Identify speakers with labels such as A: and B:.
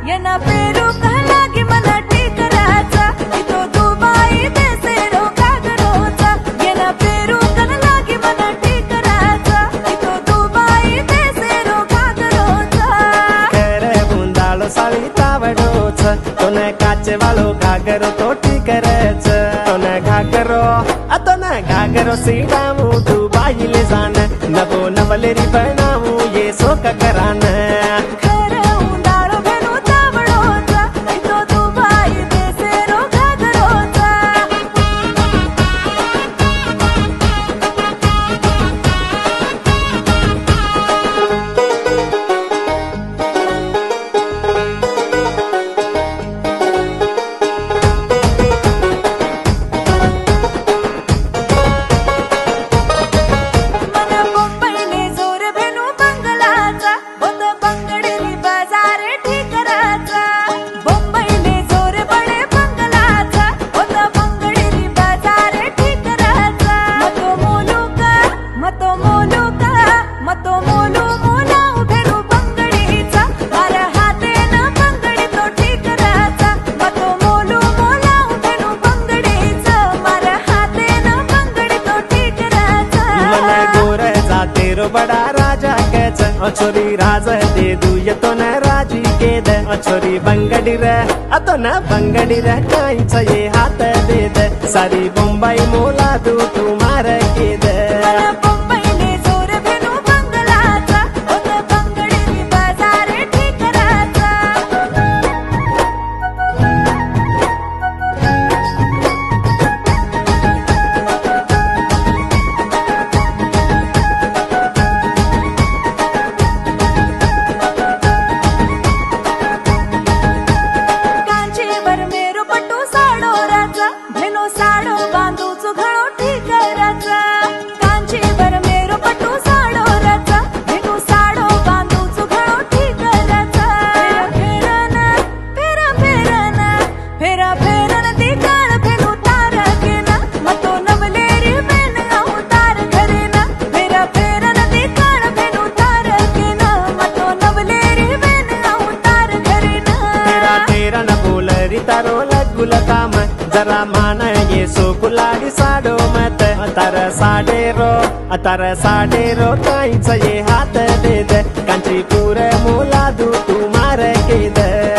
A: येना पेरू का लागी मला टिकराचा इतो दुबाई देसे रो घागरोचा येना पेरू का लागी मला टिकराचा इतो दुबाई देसे रो घागरोचा
B: करे बुंदाळो साळी तावडोच तोने काचे वाळो घागरो तो टिकरच तोने घागरो सीडामू दुबाईले जाण नवो नवलेरी बनावू ये सोक करान बड़ा राजा कैच अछोरी राज दे दुय तो न राजी के दे अछोरी बंगडी रे अतो न बंगडी रे काईच ये हात दे दे सारी मुंबई मोला दू तुम्हार के दे तारो लगुल काम जरा मान ये सोकुलाडी साडो मत अतर साडेरो काईच ये हात दे दे कांची पूरे मोला दू तुम्हारे के दे